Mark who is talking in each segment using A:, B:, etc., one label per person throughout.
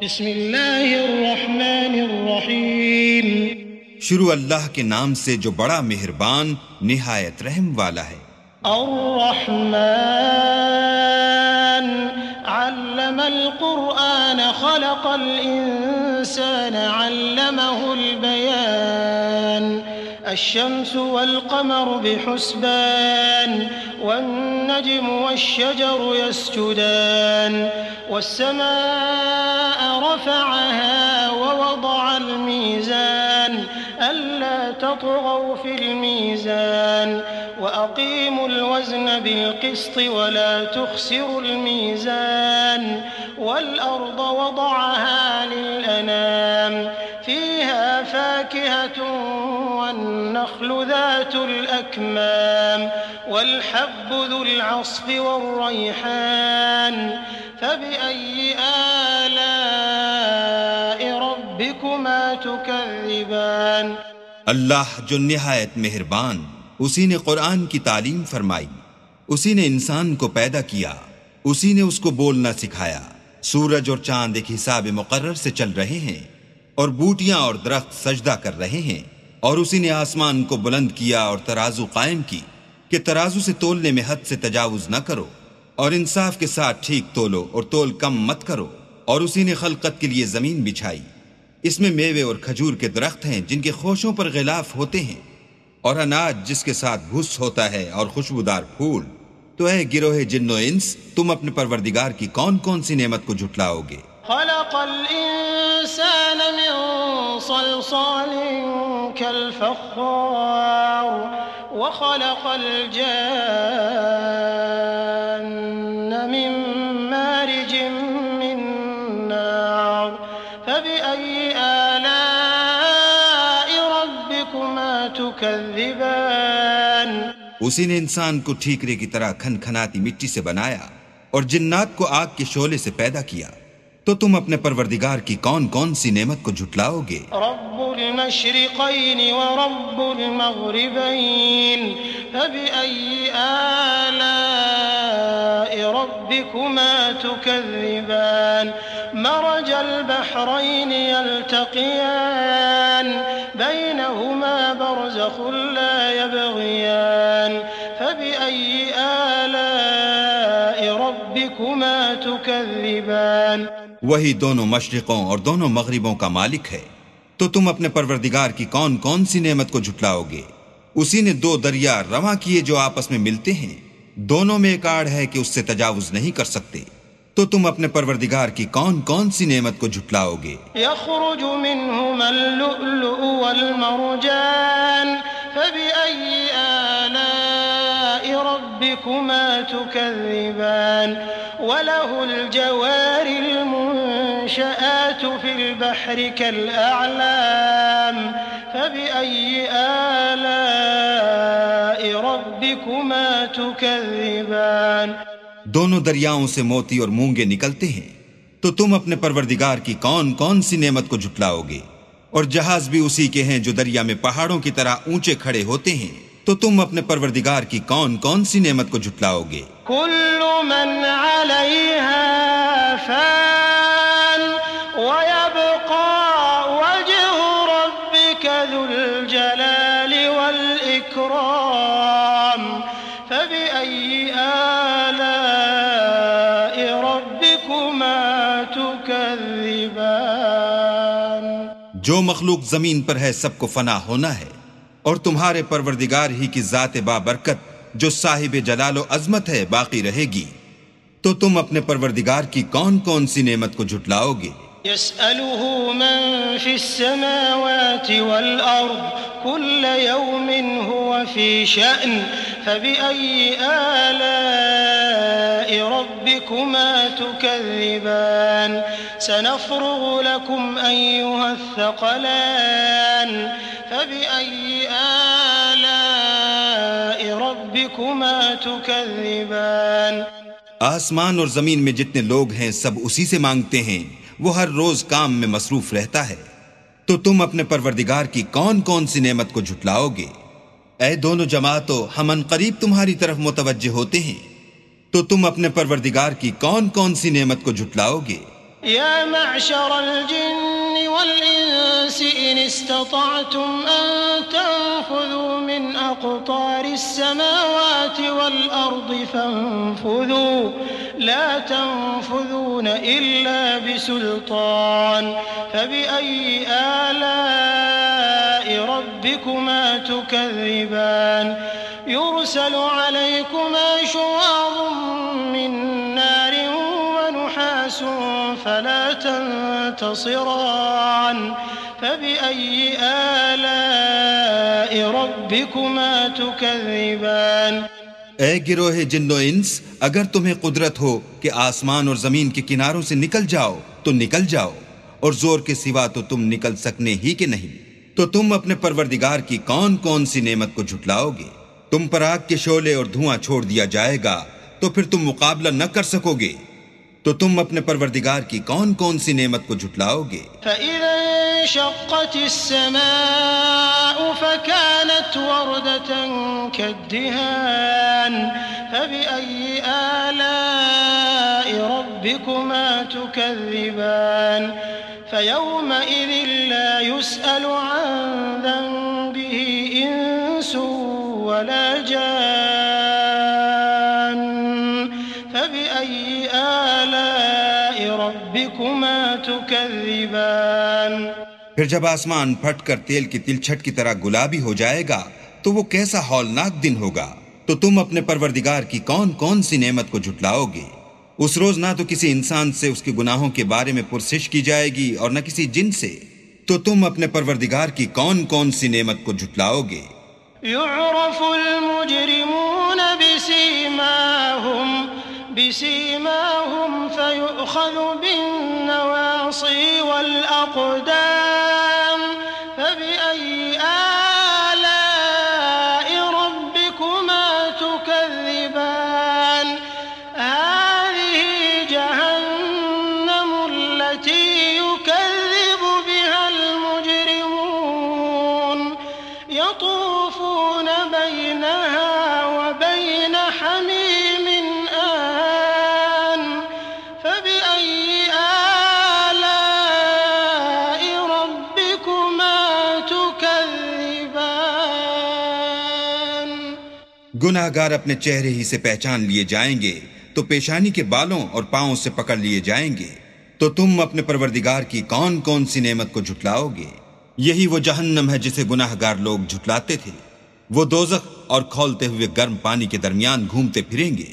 A: بسم اللہ الرحمن الرحیم،
B: شروع اللہ کے نام سے جو بڑا مہربان نہایت رحم والا ہے۔
A: الرحمن علم القرآن خلق الإنسان علمه البيان الشمس والقمر بحسبان والنجم والشجر يسجدان والسماء رفعها ووضع الميزان ألا تطغوا في الميزان وأقيموا الوزن بالقسط ولا تخسروا الميزان والأرض وضعها للأنام فيها فاكهة والنخل ذات الأكمام والحب ذو العصف والريحان فبأي آلاء ربكما تكذبان۔
B: اللہ جو نہایت مہربان، اسی نے قرآن کی تعلیم فرمائی، اسی نے انسان کو پیدا کیا، اسی نے اس کو بولنا سکھایا۔ سورج اور چاند ایک حساب مقرر سے چل رہے ہیں اور بوٹیاں اور درخت سجدہ کر رہے ہیں، اور اسی نے آسمان کو بلند کیا اور ترازو قائم کی کہ ترازو سے تولنے میں حد سے تجاوز نہ کرو، اور انصاف کے ساتھ ٹھیک تولو اور تول کم مت کرو۔ اور اسی نے خلقت کے لیے زمین بچھائی، اس میں میوے اور کھجور کے درخت ہیں جن کے خوشوں پر غلاف ہوتے ہیں، اور اناج جس کے ساتھ بھس ہوتا ہے، اور خوشبودار پھول۔ تو اے گروہ جن و انس، تم اپنے پروردگار کی کون کون سی نعمت کو جھٹلاؤ گے؟
A: خلق الإنسان من صلصال كالفخار وخلق الجان من مارج من نار فبأي آلاء ربكما تكذبان۔
B: اسی نے انسان کو ٹھیکرے کی طرح کھن کھناتی مٹی سے بنایا اور جنات کو آگ کے شعلے سے پیدا کیا، تو تم اپنے پروردگار کی کون کون سی نعمت کو جھٹلاؤ گے؟
A: رب المشرقین ورب المغربین فبأي آلاء ربكما تكذبان۔ مرج البحرين يلتقيان بينهما برزخ لا يبغيان فبأي آلاء ربكما تكذبان۔
B: وہی دونوں مشرقوں اور دونوں مغربوں کا مالک ہے، تو تم اپنے پروردگار کی کون کون سی نعمت کو جھٹلاؤ گے؟ اسی نے دو دریا رواں کیے جو آپس میں ملتے ہیں، دونوں میں ایک آڑ ہے کہ اس سے تجاوز نہیں کر سکتے، تو تم اپنے پروردگار کی کون کون سی نعمت کو جھٹلاؤ گے؟
A: يخرج منهما اللؤلؤ والمرجان فبأي آلاء ربكما تكذبان۔ وله الجوار المنشآت في البحر كالأعلام فبأي آلاء ربكما تكذبان۔
B: دونوں دریاؤں سے موتی اور مونگے نکلتے ہیں، تو تم اپنے پروردگار کی کون کون سی نعمت کو جھٹلاؤ گے؟ اور جہاز بھی اسی کے ہیں جو دریا میں پہاڑوں کی طرح اونچے کھڑے ہوتے ہیں، تو تم اپنے پروردگار کی کون کون سی نعمت کو جھٹلاؤ گے؟
A: كل من عليها فان ويبقى وجه ربك ذو الجلال والإكرام فبأي آلاء ربكما تكذبان۔
B: جو مخلوق زمین پر ہے سب کو فنا ہونا ہے، اور تمہارے پروردگار ہی کی ذات بابرکت جو صاحب جلال و عظمت ہے باقی رہے گی، تو تم اپنے پروردگار کی کون کون سی نعمت کو جھٹلاؤ گے؟
A: يسأله من في السماوات والأرض كل يوم هو في شأن فبأي آلاء ربكما تكذبان۔ سنفرغ لكم أيها الثقلان فبأي آلاء ربكما تكذبان۔
B: آسمان اور زمین میں جتنے لوگ ہیں سب اسی سے مانگتے ہیں، وہ ہر روز کام میں مصروف رہتا ہے، تو تم اپنے پروردگار کی کون کون سی نعمت کو جھٹلاؤ گے؟ اے دونوں جماعتوں، ہم ان قریب تمہاری طرف متوجہ ہوتے ہیں، تو تم اپنے پروردگار کی کون کون سی نعمت کو جھٹلاؤ گے؟
A: يا معشر الجن والإنس إن استطعتم أن تنفذوا من أقطار السماوات والأرض فانفذوا لا تنفذون إلا بسلطان فبأي آلاء ربكما تكذبان يرسل عليكما شواظ من نار ونحاس فلا تنتصران فبأي آلاء ربكما تكذبان
B: اے گروہ جن و انس، اگر تمہیں قدرت ہو کہ آسمان اور زمین کے کناروں سے نکل جاؤ تو نکل جاؤ، اور زور کے سوا تو تم نکل سکنے ہی کہ نہیں، تو تم اپنے پروردگار کی کون کون سی نعمت کو جھٹلاؤ گے؟ تم پر آگ کے شعلے اور دھواں چھوڑ دیا جائے گا تو پھر تم مقابلہ نہ کر سکو گے، تو تم اپنے پروردگار کی کون کون سی نعمت کو جھٹلاؤ گے؟
A: فَإِذَا انشَقَّتِ السَّمَاءُ فَكَانَتْ وَرْدَةً كَالدِّهَانِ فَبِأَيِّ آلَاءِ رَبِّكُمَا تُكَذِّبَانِ فَيَوْمَئِذٍ لَا يُسْأَلُ عَنْ ذَنبِهِ إِنسٌ وَلَا جَانٌ فَبِأَيِّ آلَاءِ رَبِّكُمَا تُكَذِّبَانِ
B: پھر جب آسمان پھٹ کر تیل کی تلچھٹ کی طرح گلابی ہو جائے گا تو وہ کیسا ہولناک دن ہوگا، تو تم اپنے پروردگار کی کون کون سی نعمت کو جھٹلاؤ گے؟ اس روز نہ تو کسی انسان سے اس کے گناہوں کے بارے میں پرسش کی جائے گی اور نہ کسی جن سے، تو تم اپنے پروردگار کی کون کون سی نعمت کو جھٹلاؤ گے؟
A: يعرف المجرمون بسيماهم فيؤخذ بالنواصي والأقدام فبأي آلاء ربكما تكذبان هذه جهنم التي يكذب بها المجرمون يطوفون بينها وبين حميم آن فبأي آلاء ربكما تكذبان
B: گناہ گار اپنے چہرے ہی سے پہچان لیے جائیں گے تو پیشانی کے بالوں اور پاؤں سے پکڑ لیے جائیں گے، تو تم اپنے پروردگار کی کون کون سی نعمت کو جھٹلاؤ گے؟ یہی وہ جہنم ہے جسے گناہ گار لوگ جھٹلاتے تھے، وہ دوزخ اور کھولتے ہوئے گرم پانی کے درمیان گھومتے پھریں گے،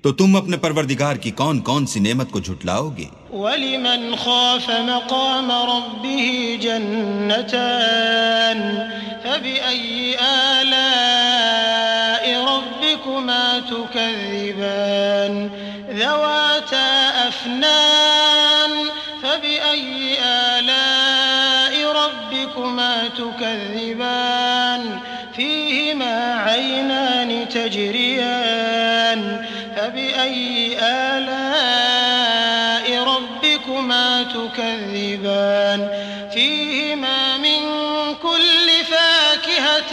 B: تو تم اپنے پروردگار کی کون کون سی نعمت کو جھٹلاؤ گے؟
A: وَلِمَنْ خَافَ مَقَامَ رَبِّهِ جَنَّتَانِ فَبِأَيِّ آلَاءِ رَبِّكُمَا تُكَذِّبَانِ ذَوَاتَا أَفْنَانٍ فَبِأَيِّ آلَاءِ رَبِّكُمَا تُكَذِّبَانِ فِيهِمَا عَيْنَانِ تَجْرِيَانِ فَبِأَيِّ آلَاءِ رَبِّكُمَا تُكَذِّبَانِ فِيهِمَا مِن كُلِّ فَاكِهَةٍ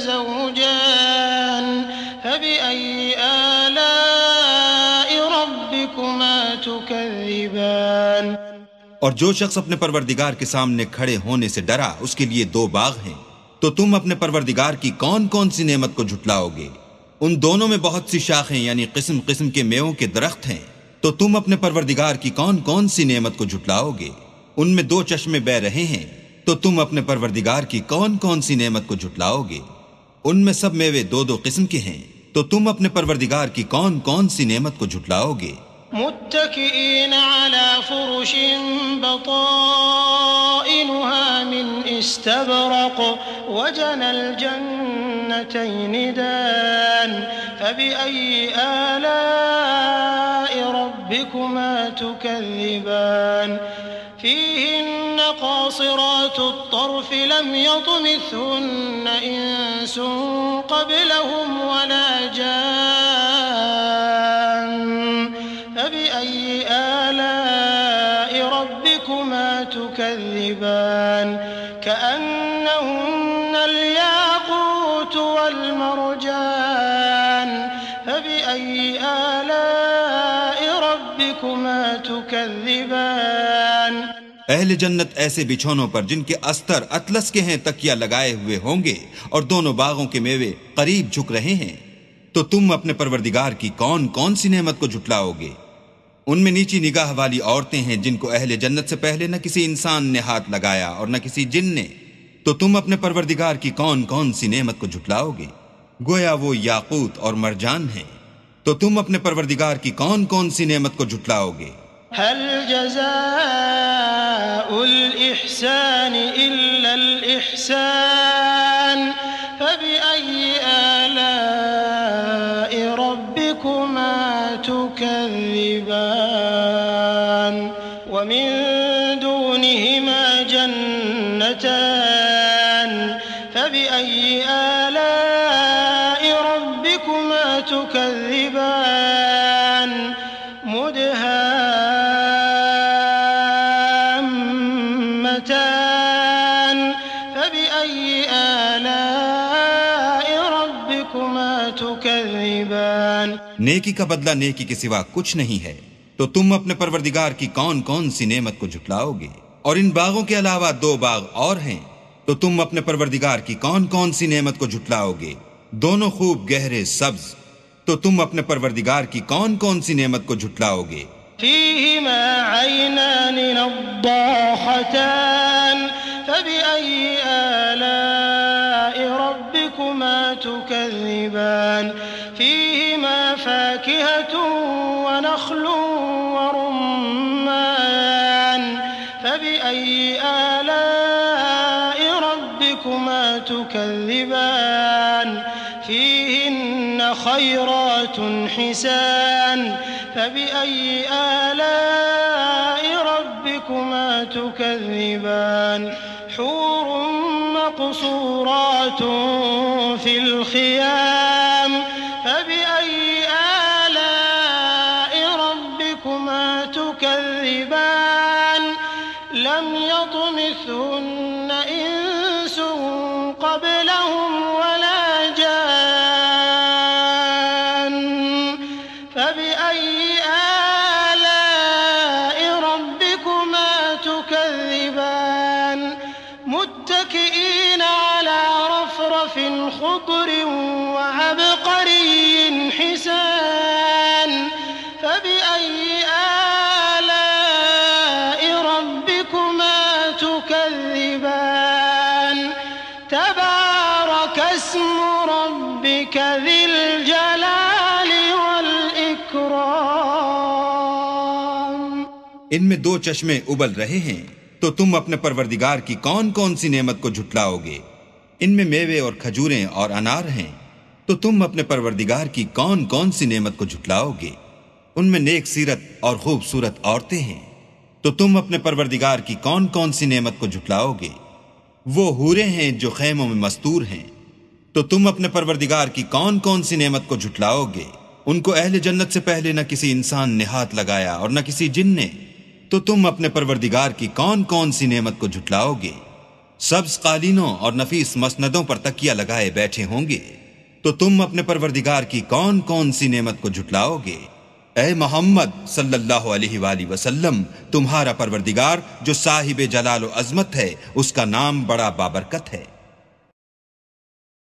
A: زَوْجَانِ فَبِأَيِّ آلَاءِ رَبِّكُمَا تُكَذِّبَانِ
B: اور جو شخص اپنے پروردگار کے سامنے کھڑے ہونے سے ڈرا اس کے لیے دو باغ ہیں، تو تم اپنے پروردگار کی کون کون سی نعمت کو جھٹلاؤ گے؟ ان دونوں میں بہت سی شاخیں یعنی قسم قسم کے میووں کے درخت ہیں، تو تم اپنے پروردگار کی کون کون سی نعمت کو جھٹلاؤ گے؟ ان میں دو چشمے بہ رہے ہیں، تو تم اپنے پروردگار کی کون کون سی نعمت کو جھٹلاؤ گے؟ ان میں سب میوے دو دو قسم کے ہیں، تو تم اپنے پروردگار کی کون کون سی نعمت کو جھٹلاؤ گے؟
A: متكئين على فرش بطائنها من استبرق وجنى الجنتين دان فبأي آلاء ربكما تكذبان فيهن قاصرات الطرف لم يطمثهن إنس قبلهم ولا جان فبأي آلاء ربكما تكذبان كأنهن الياقوت والمرجان فبأي آلاء ربكما ربكما تكذبان
B: اہل جنت ایسے بچھونوں پر جن کے استر اطلس کے ہیں تکیہ لگائے ہوئے ہوں گے اور دونوں باغوں کے میوے قریب جھک رہے ہیں. تو تم اپنے پروردگار کی کون کون سی نعمت کو جھٹلاؤ گے؟ ان میں نیچی نگاہ والی عورتیں ہیں جن کو اہل جنت سے پہلے نہ کسی انسان نے ہاتھ لگایا اور نہ کسی جن نے. تو تم اپنے پروردگار کی کون کون سی نعمت کو جھٹلاؤ گے؟ گویا وہ یاقوت اور مرجان ہیں. تو تم اپنے پروردگار کی کون کون سی نعمت کو جھٹلاؤ گے؟
A: هل جزاء الإحسان إلا الإحسان فبأي آلاء ربكما تكذبان ومن دونهما جنتان فبأي آلاء ربكما تكذبان مدهامتان فبأي آلاء ربكما تكذبان
B: نیکی کا بدلہ نیکی کے سوا کچھ نہیں ہے. تو تم اپنے پروردگار کی کون کون سی نعمت کو جھٹلاؤ گے؟ اور ان باغوں کے علاوہ 2 باغ اور ہیں. تو تم اپنے پروردگار کی کون کون سی نعمت کو جھٹلاؤ گے؟ دونوں خوب گہرے سبز. تو تم اپنے پروردگار کی کون کون سی نعمت کو جھٹلاؤ گے؟
A: فيهما عينان نضاختان فبأي آلاء ربكما تكذبان فيهما فاكهة ونخل ورمان فبأي آلاء ربكما تكذبان فيهن خيرات حسان فبأي آلاء ربكما تكذبان حور مقصورات في الخيام فبأي آلاء ربكما تكذبان لم يطمثهن إنس قبلهم ولا جان فبأي آلاء ربكما تكذبان متكئين على رفرف خضر وعبقري حسان فبأي آلاء ربكما تكذبان تبارك اسم ربك ذي الجلال والإكرام.
B: ان میں 2 چشمے ابل رہے ہیں. تو تم اپنے پروردگار کی کون کون سی نعمت کو جھٹلاؤ گے؟ ان میں میوے اور کھجوریں اور انار ہیں. تو تم اپنے پروردگار کی کون کون سی نعمت کو جھٹلاؤ گے؟ ان میں نیک سیرت اور خوبصورت عورتیں ہیں. تو تم اپنے پروردگار کی کون کون سی نعمت کو جھٹلاؤ گے؟ وہ حوریں ہیں جو خیموں میں مستور ہیں. تو تم اپنے پروردگار کی کون کون سی نعمت کو جھٹلاؤ گے؟ ان کو اہل جنت سے پہلے نہ کسی انسان نے ہاتھ لگایا اور نہ کسی جن نے. تو تم اپنے پروردگار کی کون کون سی نعمت کو جھٹلاؤ گے؟ سبز قالینوں اور نفیس مسندوں پر تکیہ لگائے بیٹھے ہوں گے. تو تم اپنے پروردگار کی کون کون سی نعمت کو جھٹلاؤ گے؟ اے محمد صلی اللہ علیہ وآلہ وسلم، تمہارا پروردگار جو صاحب جلال و عظمت ہے، اس کا نام بڑا بابرکت ہے.